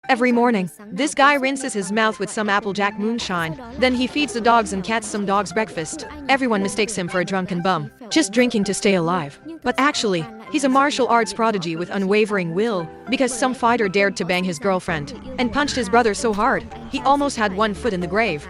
Every morning, this guy rinses his mouth with some Applejack moonshine. Then he feeds the dogs and cats some dog's breakfast. Everyone mistakes him for a drunken bum, just drinking to stay alive. But actually, he's a martial arts prodigy with unwavering will, because some fighter dared to bang his girlfriend and punched his brother so hard, he almost had one foot in the grave.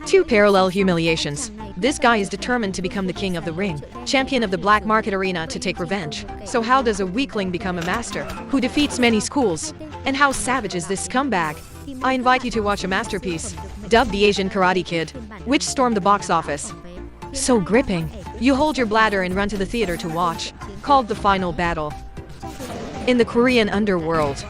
Two parallel humiliations. This guy is determined to become the king of the ring, champion of the black market arena to take revenge. So how does a weakling become a master, who defeats many schools? And how savage is this scumbag? I invite you to watch a masterpiece, dubbed The Asian Karate Kid, which stormed the box office. So gripping, you hold your bladder and run to the theater to watch, called The Final Battle. In the Korean underworld,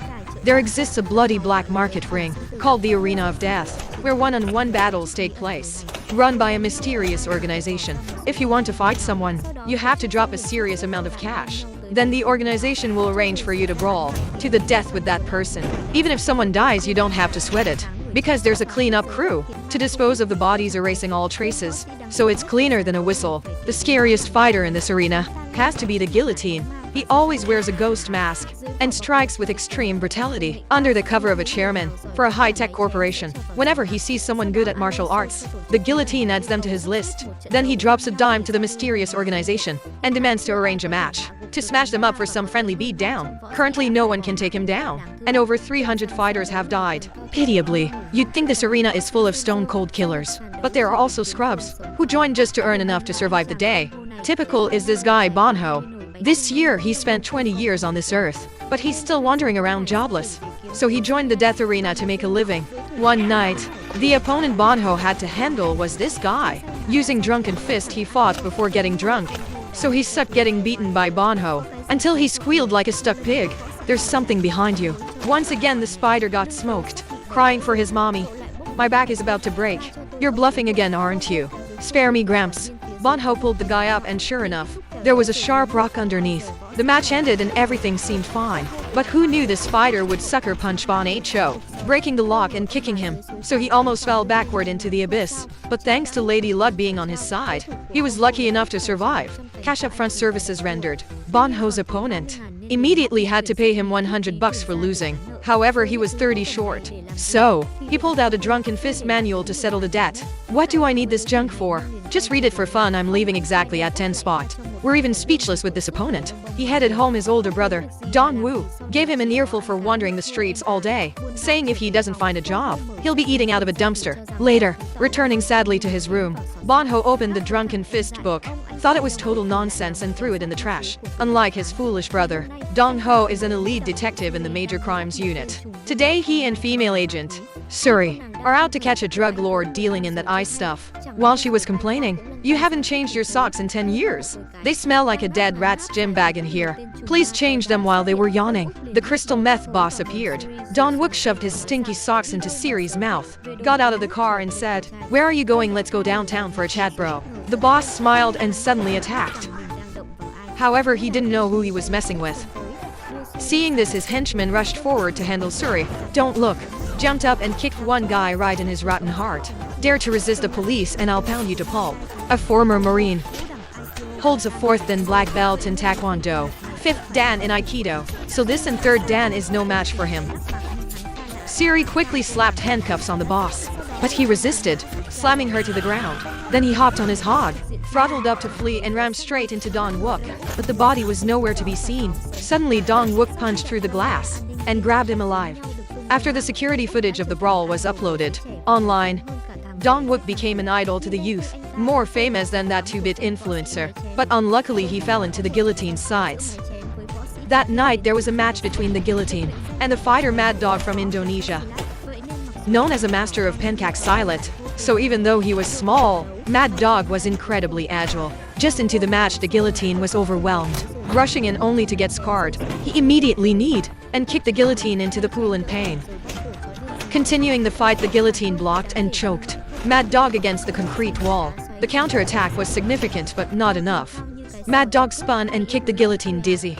there exists a bloody black market ring, called the Arena of Death, where one-on-one battles take place, run by a mysterious organization. If you want to fight someone, you have to drop a serious amount of cash. Then the organization will arrange for you to brawl to the death with that person. Even if someone dies, you don't have to sweat it, because there's a cleanup crew to dispose of the bodies, erasing all traces. So it's cleaner than a whistle. The scariest fighter in this arena has to be the Guillotine. He always wears a ghost mask and strikes with extreme brutality under the cover of a chairman for a high-tech corporation. Whenever he sees someone good at martial arts, the Guillotine adds them to his list. Then he drops a dime to the mysterious organization and demands to arrange a match to smash them up for some friendly beat down. Currently, no one can take him down, and over 300 fighters have died. Pitiably, you'd think this arena is full of stone-cold killers, but there are also scrubs who join just to earn enough to survive the day. Typical is this guy Poong-ho. This year, he spent 20 years on this earth, but he's still wandering around jobless. So he joined the death arena to make a living. One night, the opponent Poong-ho had to handle was this guy. Using Drunken Fist, he fought before getting drunk. So he sucked getting beaten by Poong-ho until he squealed like a stuck pig. There's something behind you. Once again, the spider got smoked, crying for his mommy. My back is about to break. You're bluffing again, aren't you? Spare me, Gramps. Poong-ho pulled the guy up, and sure enough, there was a sharp rock underneath. The match ended and everything seemed fine. But who knew this fighter would sucker punch Poong-ho, breaking the lock and kicking him, so he almost fell backward into the abyss. But thanks to Lady Luck being on his side, he was lucky enough to survive. Cash upfront services rendered. Poong-ho's opponent immediately had to pay him $100 for losing. However, he was 30 short. So, he pulled out a Drunken Fist manual to settle the debt. What do I need this junk for? Just read it for fun. I'm leaving exactly at 10 spot. We're even speechless with this opponent. He headed home. His older brother, Dong-woo, gave him an earful for wandering the streets all day, saying if he doesn't find a job, he'll be eating out of a dumpster. Later, returning sadly to his room, Poong-ho opened the Drunken Fist book, thought it was total nonsense and threw it in the trash. Unlike his foolish brother, Dong-ho is an elite detective in the Major Crimes Unit. Today, he and female agent, Suri, are out to catch a drug lord dealing in that ice stuff. While she was complaining, "You haven't changed your socks in 10 years. They smell like a dead rat's gym bag in here. Please change them." While they were yawning, the crystal meth boss appeared. Dong-wook shoved his stinky socks into Siri's mouth, got out of the car and said, "Where are you going? Let's go downtown for a chat, bro." The boss smiled and suddenly attacked. However, he didn't know who he was messing with. Seeing this, his henchman rushed forward to handle Suri. "Don't look," jumped up and kicked one guy right in his rotten heart. "Dare to resist the police and I'll pound you to pulp." A former Marine holds a 4th dan black belt in Taekwondo, 5th dan in Aikido, so this and 3rd dan is no match for him. Siri quickly slapped handcuffs on the boss, but he resisted, slamming her to the ground. Then he hopped on his hog, throttled up to flee and rammed straight into Dong-wook, but the body was nowhere to be seen. Suddenly, Dong-wook punched through the glass and grabbed him alive. After the security footage of the brawl was uploaded online, Dong-wook became an idol to the youth, more famous than that 2-bit influencer, but unluckily he fell into the Guillotine's sights. That night there was a match between the Guillotine and the fighter Mad Dog from Indonesia. Known as a master of pencak silat, so even though he was small, Mad Dog was incredibly agile. Just into the match, the Guillotine was overwhelmed, rushing in only to get scarred. He immediately kneed and kicked the Guillotine into the pool in pain. Continuing the fight, the Guillotine blocked and choked Mad Dog against the concrete wall. The counterattack was significant but not enough. Mad Dog spun and kicked the Guillotine dizzy.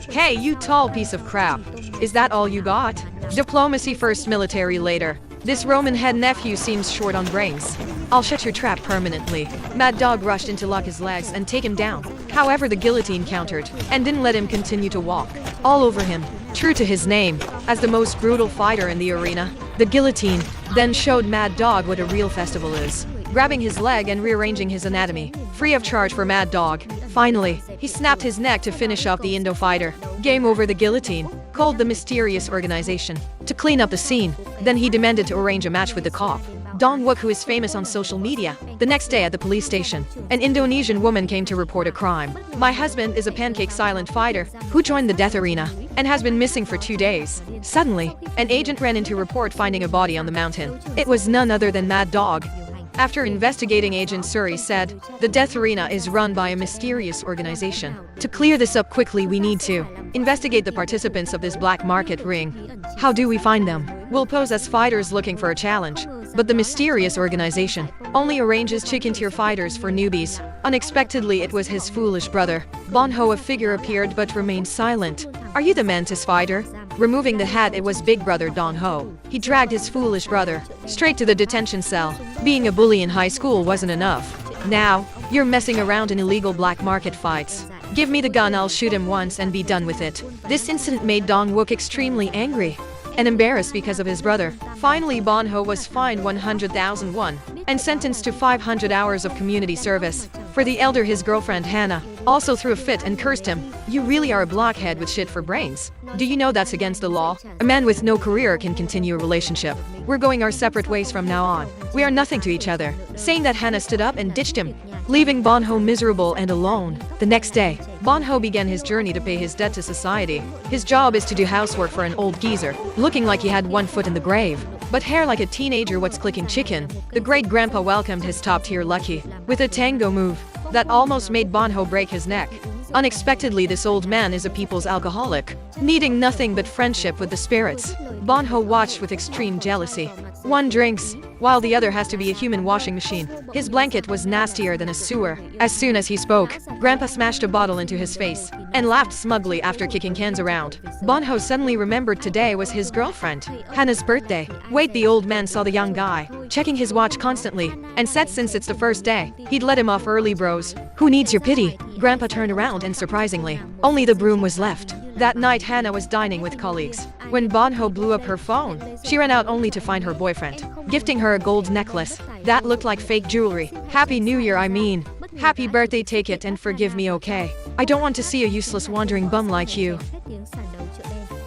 "Hey, you tall piece of crap. Is that all you got? Diplomacy first, military later. This Roman head nephew seems short on brains. I'll shut your trap permanently." Mad Dog rushed in to lock his legs and take him down. However, the Guillotine countered and didn't let him continue to walk. All over him, True to his name, as the most brutal fighter in the arena, the Guillotine then showed Mad Dog what a real festival is, grabbing his leg and rearranging his anatomy, free of charge for Mad Dog. Finally, he snapped his neck to finish off the Indo fighter. Game over. The Guillotine called the mysterious organization to clean up the scene. Then he demanded to arrange a match with the cop, Dong Wook, who is famous on social media. The next day at the police station, an Indonesian woman came to report a crime. My husband is a pancake silent fighter who joined the death arena and has been missing for 2 days. Suddenly, an agent ran in to report finding a body on the mountain. It was none other than Mad Dog. After investigating, Agent Suri said, the death arena is run by a mysterious organization. To clear this up quickly, we need to investigate the participants of this black market ring. How do we find them? We'll pose as fighters looking for a challenge. But the mysterious organization only arranges chicken-tier fighters for newbies. Unexpectedly, it was his foolish brother, Poong-ho. A figure appeared but remained silent. Are you the Mantis fighter? Removing the hat, it was big brother Poong-ho. He dragged his foolish brother straight to the detention cell. Being a bully in high school wasn't enough. Now, you're messing around in illegal black market fights. Give me the gun, I'll shoot him once and be done with it. This incident made Dong Wook extremely angry and embarrassed because of his brother. Finally, Poong-ho was fined 100,000 won and sentenced to 500 hours of community service. For the elder, his girlfriend Hannah also threw a fit and cursed him. You really are a blockhead with shit for brains. Do you know that's against the law? A man with no career can continue a relationship. We're going our separate ways from now on. We are nothing to each other. Saying that, Hannah stood up and ditched him, leaving Poong-ho miserable and alone. The next day, Poong-ho began his journey to pay his debt to society. His job is to do housework for an old geezer, looking like he had one foot in the grave, but hair like a teenager. What's clicking, chicken? The great grandpa welcomed his top-tier lucky with a tango move that almost made Poong-ho break his neck. Unexpectedly, this old man is a people's alcoholic, needing nothing but friendship with the spirits. Poong-ho watched with extreme jealousy. One drinks, while the other has to be a human washing machine. His blanket was nastier than a sewer. As soon as he spoke, Grandpa smashed a bottle into his face and laughed smugly after kicking cans around. Poong-ho suddenly remembered today was his girlfriend Hannah's birthday. Wait, the old man saw the young guy checking his watch constantly and said since it's the first day, he'd let him off early. Bros, who needs your pity? Grandpa turned around and surprisingly, only the broom was left. That night, Hannah was dining with colleagues. When Poong-ho blew up her phone, she ran out only to find her boyfriend gifting her a gold necklace that looked like fake jewelry. Happy New Year, I mean. Happy birthday, take it and forgive me, okay? I don't want to see a useless wandering bum like you.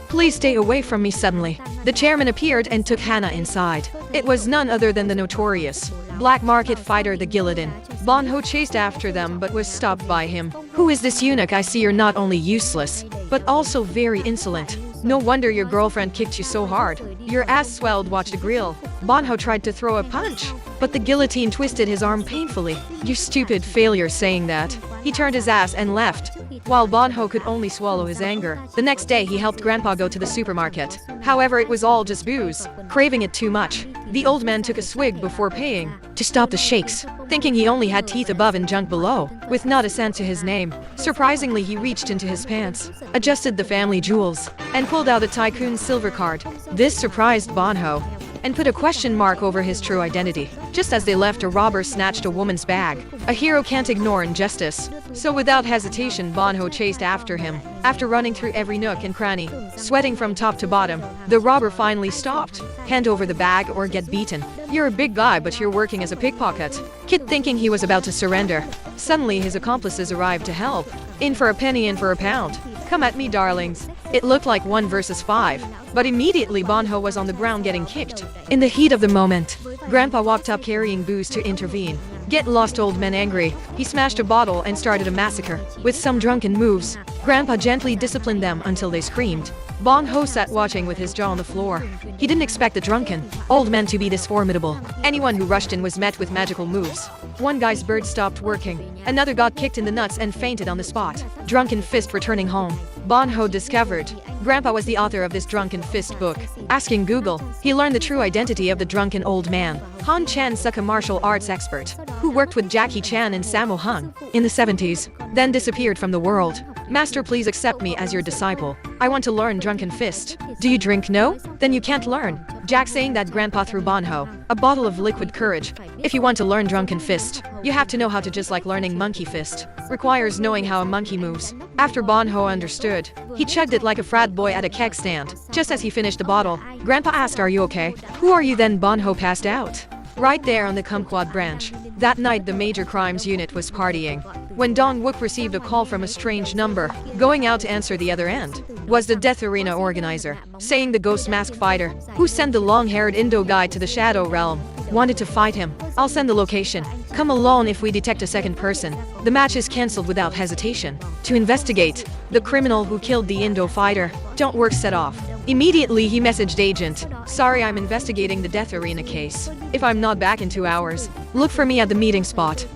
Please stay away from me. Suddenly, the chairman appeared and took Hannah inside. It was none other than the notorious black market fighter, the Guillotine. Poong-ho chased after them but was stopped by him. Who is this eunuch? I see you're not only useless, but also very insolent. No wonder your girlfriend kicked you so hard. Your ass swelled. Watch the grill. Poong-ho tried to throw a punch, but the Guillotine twisted his arm painfully. You stupid failure. Saying that, he turned his ass and left, while Poong-ho could only swallow his anger. The next day, he helped Grandpa go to the supermarket. However, it was all just booze. Craving it too much, the old man took a swig before paying to stop the shakes, thinking he only had teeth above and junk below, with not a cent to his name. Surprisingly, he reached into his pants, adjusted the family jewels, and pulled out a tycoon's silver card. This surprised Poong-ho and put a question mark over his true identity. Just as they left, a robber snatched a woman's bag. A hero can't ignore injustice, so without hesitation, Poong-ho chased after him. After running through every nook and cranny, sweating from top to bottom, the robber finally stopped. Hand over the bag or get beaten. You're a big guy, but you're working as a pickpocket. Kid, thinking he was about to surrender. Suddenly, his accomplices arrived to help. In for a penny, in for a pound. Come at me, darlings. It looked like 1 versus 5, but immediately Poong-ho was on the ground getting kicked. In the heat of the moment, Grandpa walked up carrying booze to intervene. Get lost, old man angry. He smashed a bottle and started a massacre. With some drunken moves, Grandpa gently disciplined them until they screamed. Poong-ho sat watching with his jaw on the floor. He didn't expect the drunken old man to be this formidable. Anyone who rushed in was met with magical moves. One guy's bird stopped working. Another got kicked in the nuts and fainted on the spot. Drunken Fist returning home. Poong-ho discovered Grandpa was the author of this Drunken Fist book. Asking Google, he learned the true identity of the drunken old man. Han Chan-suk, a martial arts expert who worked with Jackie Chan and Sammo Hung in the 70s, then disappeared from the world. Master, please accept me as your disciple. I want to learn Drunken Fist. Do you drink? No? Then you can't learn. Jack saying that Grandpa threw Poong-ho a bottle of liquid courage. If you want to learn Drunken Fist, you have to know how to, just like learning Monkey Fist requires knowing how a monkey moves. After Poong-ho understood, he chugged it like a frat boy at a keg stand. Just as he finished the bottle, Grandpa asked, "Are you okay?" "Who are you?" Then Poong-ho passed out right there on the kumquat branch. That night the major crimes unit was partying when Dong-wook received a call from a strange number. Going out to answer the other end was the Death Arena organizer, saying the ghost mask fighter who sent the long-haired Indo guy to the Shadow Realm wanted to fight him. "I'll send the location. Come alone if we detect a second person." The match is cancelled without hesitation. To investigate the criminal who killed the Indo fighter, Don't Work set off. Immediately he messaged agent, "Sorry, I'm investigating the Death Arena case. If I'm not back in 2 hours, look for me at the meeting spot."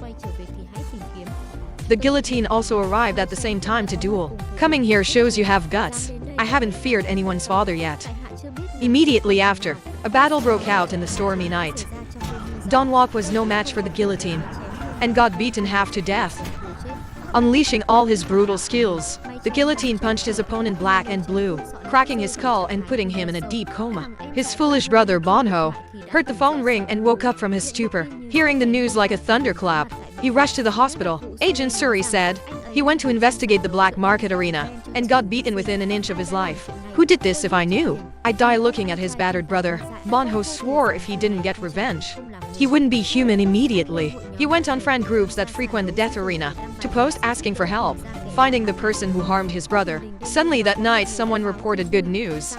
The Guillotine also arrived at the same time to Duel. "Coming here shows you have guts. I haven't feared anyone's father yet." Immediately after, a battle broke out in the stormy night. Dong-wook was no match for the Guillotine and got beaten half to death. Unleashing all his brutal skills, the Guillotine punched his opponent black and blue, cracking his skull and putting him in a deep coma. His foolish brother Poong-ho heard the phone ring and woke up from his stupor. Hearing the news like a thunderclap, he rushed to the hospital. Agent Suri said he went to investigate the black market arena and got beaten within an inch of his life. "Who did this? If I knew, I'd die looking at his battered brother." Poong-ho swore if he didn't get revenge, he wouldn't be human immediately. He went on friend groups that frequent the Death Arena to post asking for help, finding the person who harmed his brother. Suddenly that night someone reported good news.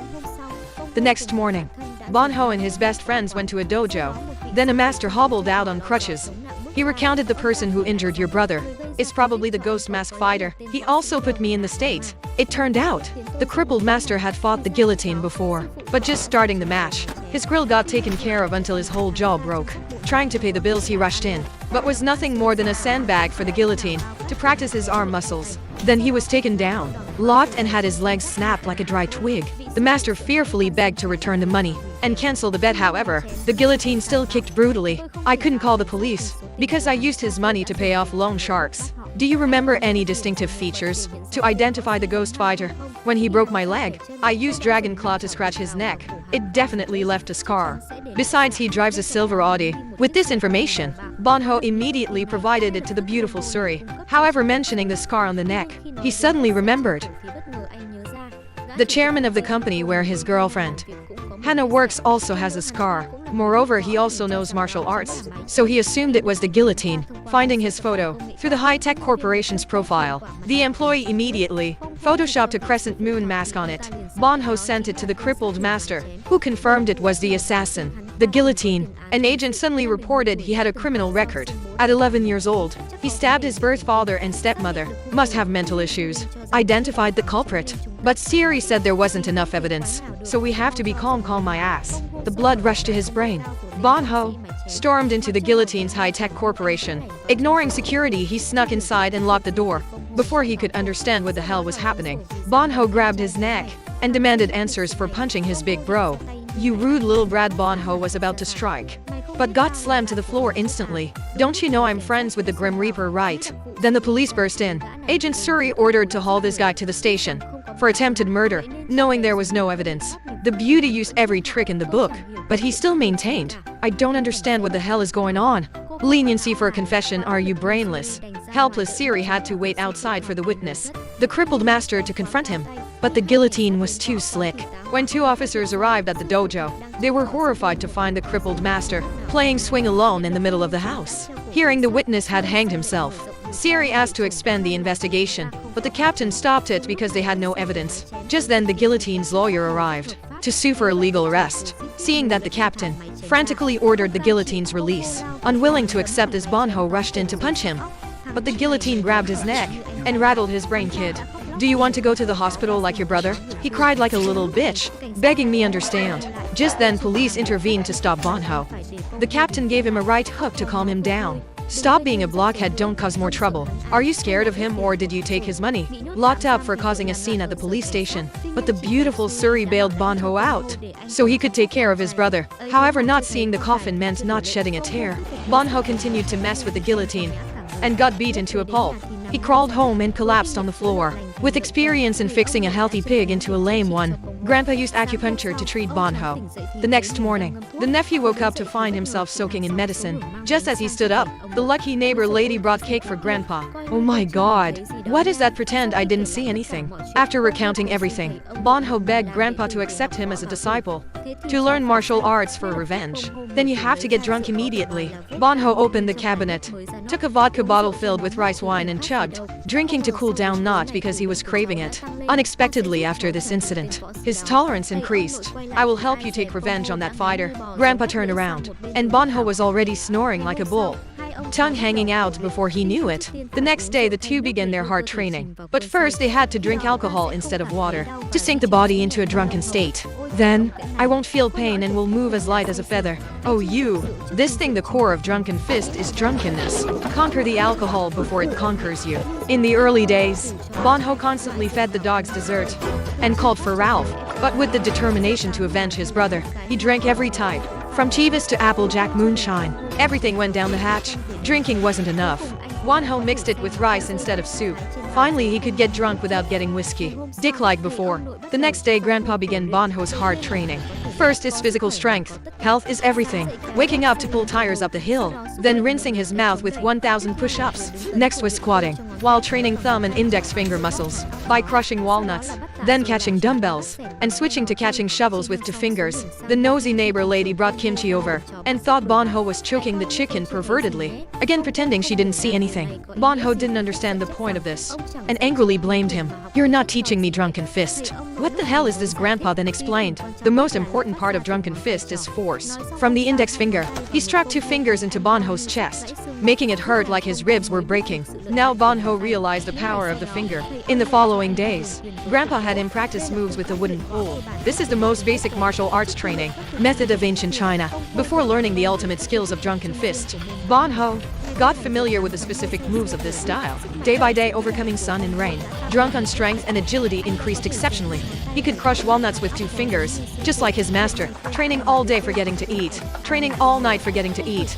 The next morning, Poong-ho and his best friends went to a dojo. Then a master hobbled out on crutches. He recounted, "The person who injured your brother is probably the ghost mask fighter. He also put me in the state." It turned out the crippled master had fought the Guillotine before, but just starting the match, his grill got taken care of until his whole jaw broke. Trying to pay the bills, he rushed in, but was nothing more than a sandbag for the Guillotine to practice his arm muscles. Then he was taken down, locked, and had his legs snapped like a dry twig. The master fearfully begged to return the money and cancel the bet. However, the Guillotine still kicked brutally. "I couldn't call the police because I used his money to pay off loan sharks." "Do you remember any distinctive features to identify the ghost fighter?" "When he broke my leg, I used dragon claw to scratch his neck. It definitely left a scar. Besides, he drives a silver Audi." With this information, Poong-ho immediately provided it to the beautiful Suri. However, mentioning the scar on the neck, he suddenly remembered the chairman of the company where his girlfriend Hannah works also has a scar. Moreover, he also knows martial arts, so he assumed it was the Guillotine. Finding his photo through the high-tech corporation's profile, the employee immediately photoshopped a crescent moon mask on it. Poong-ho sent it to the crippled master, who confirmed it was the assassin. The Guillotine. An agent suddenly reported he had a criminal record. At 11 years old, he stabbed his birth father and stepmother. Must have mental issues. Identified the culprit, but Siri said there wasn't enough evidence, so we have to be calm my ass. The blood rushed to his brain. Poong-ho stormed into the Guillotine's high-tech corporation. Ignoring security, he snuck inside and locked the door. Before he could understand what the hell was happening, Poong-ho grabbed his neck and demanded answers for punching his big bro. "You rude little brat." Poong-ho was about to strike, but got slammed to the floor instantly. "Don't you know I'm friends with the Grim Reaper, right?" Then the police burst in. Agent Suri ordered to haul this guy to the station for attempted murder, knowing there was no evidence. The beauty used every trick in the book, but he still maintained, "I don't understand what the hell is going on." Leniency for a confession? Are you brainless? Helpless, Siri had to wait outside for the witness, the crippled master, to confront him. But the Guillotine was too slick. When 2 officers arrived at the dojo, they were horrified to find the crippled master playing swing alone in the middle of the house. Hearing the witness had hanged himself, Siri asked to expand the investigation, but the captain stopped it because they had no evidence. Just then the Guillotine's lawyer arrived to sue for illegal arrest. Seeing that, the captain frantically ordered the Guillotine's release. Unwilling to accept as, Poong-ho rushed in to punch him, but the Guillotine grabbed his neck and rattled his brain. "Kid, do you want to go to the hospital like your brother?" He cried like a little bitch, begging me understand. Just then police intervened to stop Poong-ho. The captain gave him a right hook to calm him down. "Stop being a blockhead, don't cause more trouble." "Are you scared of him, or did you take his money?" Locked up for causing a scene at the police station, but the beautiful Suri bailed Poong-ho out so he could take care of his brother. However, not seeing the coffin meant not shedding a tear. Poong-ho continued to mess with the Guillotine and got beat into a pulp. He crawled home and collapsed on the floor. With experience in fixing a healthy pig into a lame one, Grandpa used acupuncture to treat Poong-ho. The next morning, the nephew woke up to find himself soaking in medicine. Just as he stood up, the lucky neighbor lady brought cake for Grandpa. Oh my god, what is that? Pretend I didn't see anything. After recounting everything, Poong-ho begged Grandpa to accept him as a disciple, to learn martial arts for revenge. Then you have to get drunk immediately. Poong-ho opened the cabinet, took a vodka bottle filled with rice wine and chugged, drinking to cool down, not because he was craving it. Unexpectedly after this incident, his tolerance increased. I will help you take revenge on that fighter. Grandpa turned around, and Poong-ho was already snoring like a bull, tongue hanging out before he knew it. The next day the two began their hard training. But first they had to drink alcohol instead of water, to sink the body into a drunken state. Then, I won't feel pain and will move as light as a feather. Oh you! This thing, the core of Drunken Fist, is drunkenness. Conquer the alcohol before it conquers you. In the early days, Poong-ho constantly fed the dogs dessert and called for Ralph. But with the determination to avenge his brother, he drank every type, from Chivas to Applejack moonshine. Everything went down the hatch. Drinking wasn't enough. Poong-ho mixed it with rice instead of soup. Finally, he could get drunk without getting whiskey. Dick like before. The next day, Grandpa began Poong-ho's hard training. First is physical strength. Health is everything. Waking up to pull tires up the hill. Then rinsing his mouth with 1,000 push-ups. Next was squatting, while training thumb and index finger muscles by crushing walnuts. Then catching dumbbells, and switching to catching shovels with 2 fingers. The nosy neighbor lady brought kimchi over, and thought Poong-ho was choking the chicken pervertedly, again pretending she didn't see anything. Poong-ho didn't understand the point of this, and angrily blamed him. You're not teaching me Drunken Fist. What the hell is this? Grandpa then explained. The most important part of Drunken Fist is force. From the index finger, he struck 2 fingers into Poong-ho's chest, making it hurt like his ribs were breaking. Now Poong-ho realized the power of the finger. In the following days, Grandpa had him practice moves with a wooden pole. This is the most basic martial arts training method of ancient China. Before learning the ultimate skills of Drunken Fist, Poong-ho got familiar with the specific moves of this style. Day by day, overcoming sun and rain, drunk on strength and agility increased exceptionally. He could crush walnuts with 2 fingers, just like his master. Training all day, forgetting to eat. Training all night, forgetting to eat.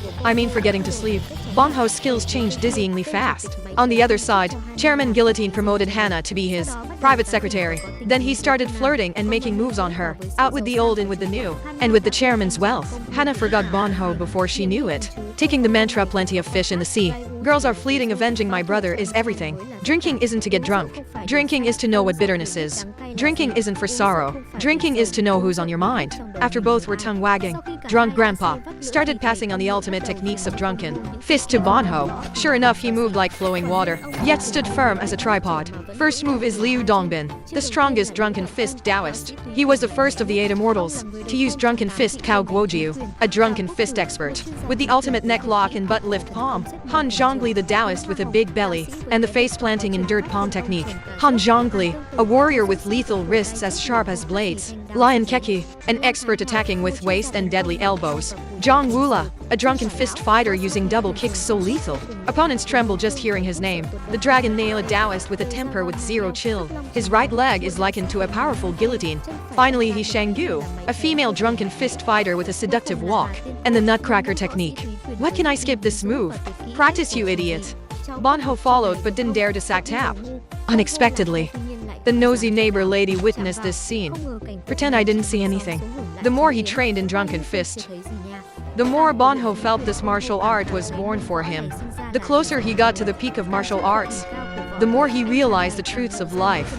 Forgetting to sleep. Poong-ho's skills changed dizzyingly fast. On the other side, Chairman Guillotine promoted Hannah to be his private secretary. Then he started flirting and making moves on her, out with the old in with the new. And with the chairman's wealth, Hannah forgot Poong-ho before she knew it. Taking the mantra, plenty of fish in the sea. Girls are fleeting, avenging my brother is everything. Drinking isn't to get drunk. Drinking is to know what bitterness is. Drinking isn't for sorrow. Drinking is to know who's on your mind. After both were tongue-wagging, drunk Grandpa started passing on the ultimate techniques of Drunken Fist to Poong-ho. Sure enough, he moved like flowing water, yet stood firm as a tripod. First move is Liu Dongbin, the strongest Drunken Fist Taoist. He was the first of the 8 immortals to use Drunken Fist. Cao Guojiu, a Drunken Fist expert, with the ultimate neck lock and butt lift palm. Han Zhongli, the Taoist with a big belly, and the face planting in dirt palm technique. Han Zhongli, a warrior with lethal wrists as sharp as blades. Lion Keki, an expert attacking with waist and deadly elbows. Zhang Wula, a Drunken Fist fighter using double kicks so lethal opponents tremble just hearing his name. The Dragon Nail, a Taoist with a temper with 0 chill. His right leg is likened to a powerful guillotine. Finally, he Shanggu, a female Drunken Fist fighter with a seductive walk and the Nutcracker technique. What can I skip this move? Practice, you idiot. Poong-ho followed but didn't dare to sack tap. Unexpectedly, the nosy neighbor lady witnessed this scene. Pretend I didn't see anything. The more he trained in Drunken Fist, the more Poong-ho felt this martial art was born for him. The closer he got to the peak of martial arts, the more he realized the truths of life.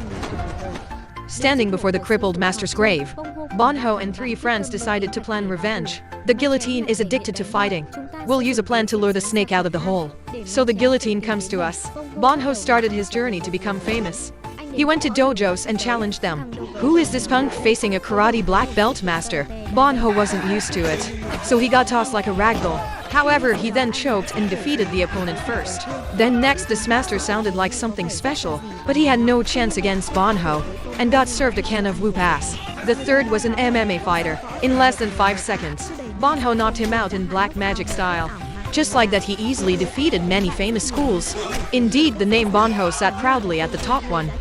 Standing before the crippled master's grave, Poong-ho and 3 friends decided to plan revenge. The guillotine is addicted to fighting. We'll use a plan to lure the snake out of the hole. So the guillotine comes to us. Poong-ho started his journey to become famous. He went to dojos and challenged them. Who is this punk facing a karate black belt master? Poong-ho wasn't used to it, so he got tossed like a ragdoll. However, he then choked and defeated the opponent first. Then next, this master sounded like something special, but he had no chance against Poong-ho, and got served a can of whoop ass. The third was an MMA fighter. In less than 5 seconds, Poong-ho knocked him out in black magic style. Just like that, he easily defeated many famous schools. Indeed, the name Poong-ho sat proudly at the top 1.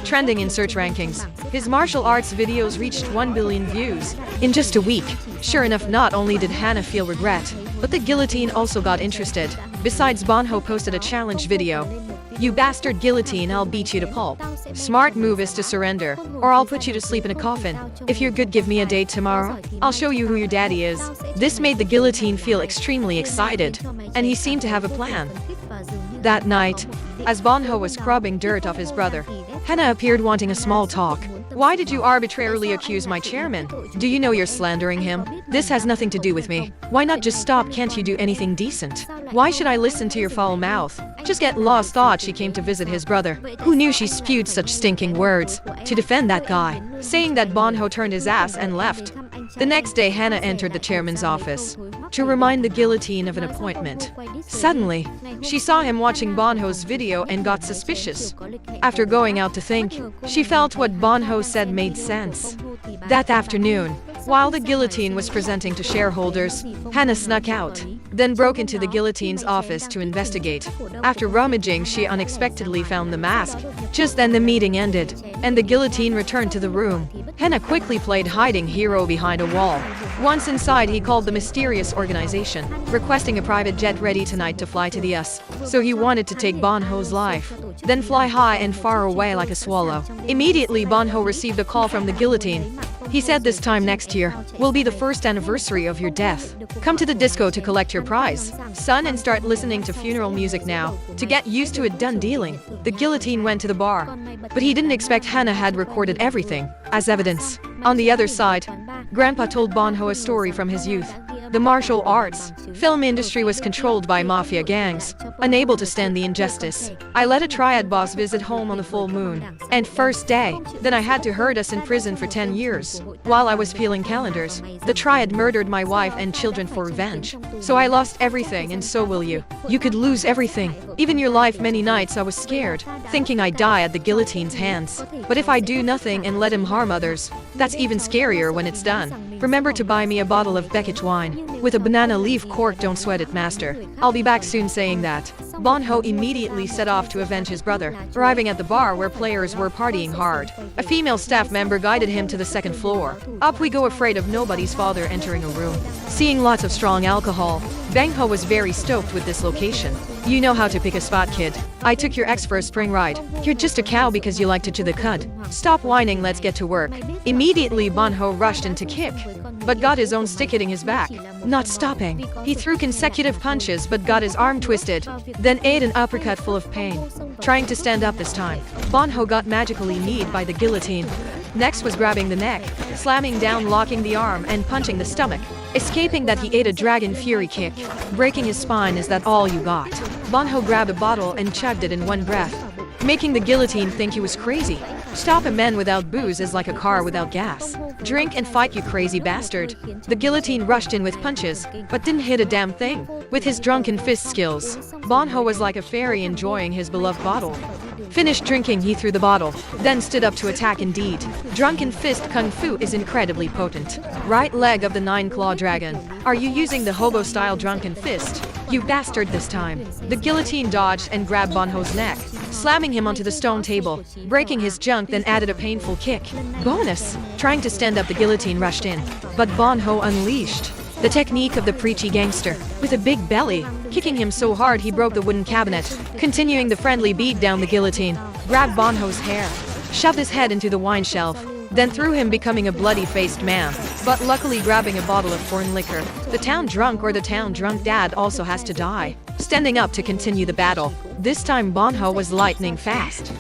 Trending in search rankings. His martial arts videos reached 1 billion views in just a week. Sure enough, not only did Hannah feel regret, but the guillotine also got interested. Besides, Poong-ho posted a challenge video. You bastard guillotine, I'll beat you to pulp. Smart move is to surrender, or I'll put you to sleep in a coffin. If you're good, give me a date tomorrow. I'll show you who your daddy is. This made the guillotine feel extremely excited, and he seemed to have a plan. That night, as Poong-ho was scrubbing dirt off his brother, Hannah appeared wanting a small talk. Why did you arbitrarily accuse my chairman? Do you know you're slandering him? This has nothing to do with me. Why not just stop? Can't you do anything decent? Why should I listen to your foul mouth? Just get lost. Thought she came to visit his brother. Who knew she spewed such stinking words? To defend that guy, saying that Poong-ho turned his ass and left. The next day, Hannah entered the chairman's office to remind the guillotine of an appointment. Suddenly, she saw him watching Poong-ho's video and got suspicious. After going out to think, she felt what Poong-ho said made sense. That afternoon, while the guillotine was presenting to shareholders, Hannah snuck out, then broke into the guillotine's office to investigate. After rummaging, she unexpectedly found the mask. Just then the meeting ended, and the guillotine returned to the room. Hannah quickly played hiding hero behind a wall. Once inside, he called the mysterious organization, requesting a private jet ready tonight to fly to the US. So he wanted to take Poong-ho's life, then fly high and far away like a swallow. Immediately, Poong-ho received a call from the guillotine. He said this time next year will be the first anniversary of your death. Come to the disco to collect your prize, son, and start listening to funeral music now. To get used to it, done dealing. The guillotine went to the bar, but he didn't expect Hannah had recorded everything as evidence. On the other side, Grandpa told Poong-ho a story from his youth. The martial arts film industry was controlled by mafia gangs, unable to stand the injustice. I let a triad boss visit home on the full moon, and first day, then I had to herd us in prison for 10 years. While I was peeling calendars, the triad murdered my wife and children for revenge. So I lost everything, and so will you. You could lose everything, even your life. Many nights I was scared, thinking I'd die at the guillotine's hands. But if I do nothing and let him harm others, that's even scarier when it's done. Remember to buy me a bottle of Beckett wine with a banana leaf cork. Don't sweat it, master. I'll be back soon. Saying that, Poong-ho immediately set off to avenge his brother. Arriving at the bar where players were partying hard, a female staff member guided him to the second floor. Up we go, afraid of nobody's father entering a room. Seeing lots of strong alcohol, Poong-ho was very stoked with this location. You know how to pick a spot, kid. I took your ex for a spring ride. You're just a cow because you like to chew the cud. Stop whining, let's get to work. Immediately, Poong-ho rushed in to kick, but got his own stick hitting his back. Not stopping, he threw consecutive punches but got his arm twisted, then ate an uppercut full of pain. Trying to stand up this time, Poong-ho got magically kneed by the guillotine. Next was grabbing the neck, slamming down, locking the arm, and punching the stomach. Escaping that, he ate a dragon fury kick, breaking his spine. Is that all you got? Poong-ho grabbed a bottle and chugged it in one breath, making the guillotine think he was crazy. Stop a man without booze is like a car without gas. Drink and fight, you crazy bastard. The guillotine rushed in with punches, but didn't hit a damn thing. With his drunken fist skills, Poong-ho was like a fairy enjoying his beloved bottle. Finished drinking, he threw the bottle, then stood up to attack. Indeed, Drunken Fist Kung Fu is incredibly potent. Right leg of the nine-claw dragon. Are you using the hobo-style Drunken Fist? You bastard! This time, the guillotine dodged and grabbed Poong-ho's neck, slamming him onto the stone table, breaking his junk, then added a painful kick. Bonus! Trying to stand up, the guillotine rushed in, but Poong-ho unleashed the technique of the preachy gangster, with a big belly, kicking him so hard he broke the wooden cabinet. Continuing the friendly beat down, the guillotine grabbed Poong-ho's hair, shoved his head into the wine shelf, then threw him, becoming a bloody-faced man, but luckily grabbing a bottle of foreign liquor. The town drunk, or the town drunk dad, also has to die. Standing up to continue the battle. This time Poong-ho was lightning fast,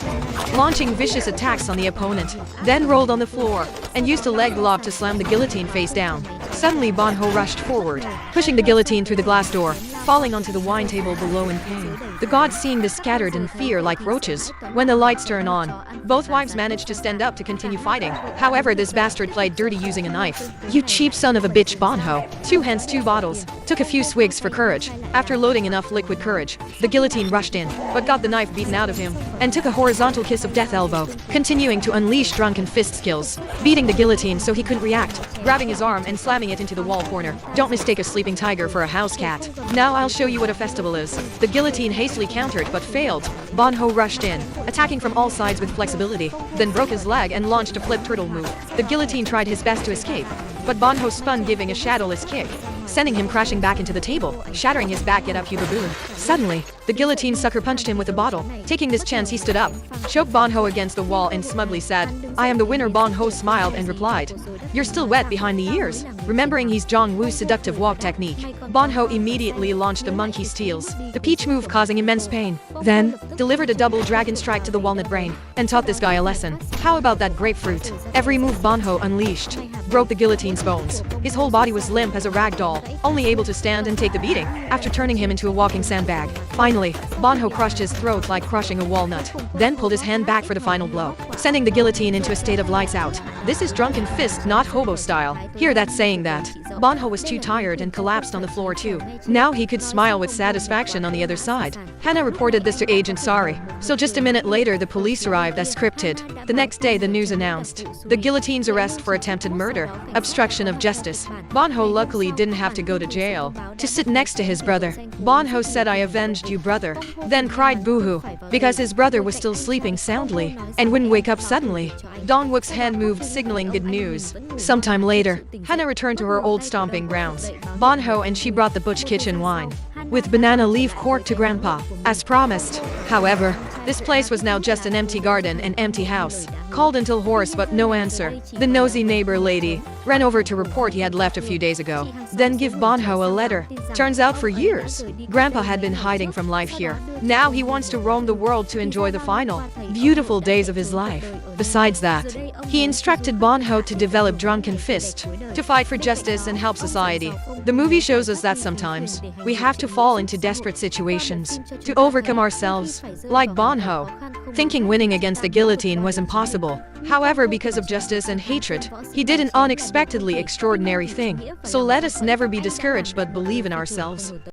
launching vicious attacks on the opponent, then rolled on the floor and used a leg lock to slam the guillotine face down. Suddenly Poong-ho rushed forward, pushing the guillotine through the glass door, falling onto the wine table below in pain. The gods, seeing this, scattered in fear like roaches. When the lights turn on, both wives managed to stand up to continue fighting. However, this bastard played dirty using a knife. You cheap son of a bitch, Poong-ho. 2 hands, 2 bottles. Took a few swigs for courage. After loading enough liquid courage, the guillotine rushed in, but got the knife beaten out of him, and took a horizontal kiss of death elbow, continuing to unleash Drunken Fist skills, beating the guillotine so he couldn't react, grabbing his arm and slamming it into the wall corner. Don't mistake a sleeping tiger for a house cat. Now I'll show you what a festival is. The guillotine hastily countered but failed. Poong-ho rushed in, attacking from all sides with flexibility, then broke his leg and launched a flip turtle move. The guillotine tried his best to escape, but Poong-ho spun, giving a shadowless kick, sending him crashing back into the table, shattering his back. Get up, you baboon. Suddenly, the guillotine sucker punched him with a bottle. Taking this chance, he stood up, choked Poong-ho against the wall, and smugly said, "I am the winner." Poong-ho smiled and replied, "You're still wet behind the ears." Remembering he's Jong-woo's seductive walk technique, Poong-ho immediately launched a monkey steals, the peach move causing immense pain. Then, delivered a double dragon strike to the walnut brain, and taught this guy a lesson. How about that grapefruit? Every move Poong-ho unleashed broke the guillotine's bones. His whole body was limp as a rag doll, only able to stand and take the beating, after turning him into a walking sandbag. Finally, Poong-ho crushed his throat like crushing a walnut, then pulled his hand back for the final blow, sending the guillotine into a state of lights out. This is Drunken Fist, not hobo style. Hear that saying that. Poong-ho was too tired and collapsed on the floor too. Now he could smile with satisfaction on the other side. Hannah reported this to Agent Sari. So just a minute later, the police arrived as scripted. The next day, the news announced the guillotine's arrest for attempted murder, obstruction of justice. Poong-ho luckily didn't have to go to jail to sit next to his brother. Poong-ho said, "I avenged you, brother," then cried boo-hoo, because his brother was still sleeping soundly and wouldn't wake up suddenly. Dong-wook's hand moved, signaling good news. Sometime later, Hannah returned to her old stomping grounds. Poong-ho and she brought the butch kitchen wine with banana leaf cork to Grandpa, as promised. However, this place was now just an empty garden and empty house. Called until hoarse but no answer. The nosy neighbor lady ran over to report he had left a few days ago, then give Poong-ho a letter. Turns out for years, Grandpa had been hiding from life here. Now he wants to roam the world to enjoy the final, beautiful days of his life. Besides that, he instructed Poong-ho to develop Drunken Fist, to fight for justice and help society. The movie shows us that sometimes, we have to fall into desperate situations to overcome ourselves, like Poong-ho, thinking winning against the guillotine was impossible. However, because of justice and hatred, he did an unexpectedly extraordinary thing. So let us never be discouraged but believe in ourselves.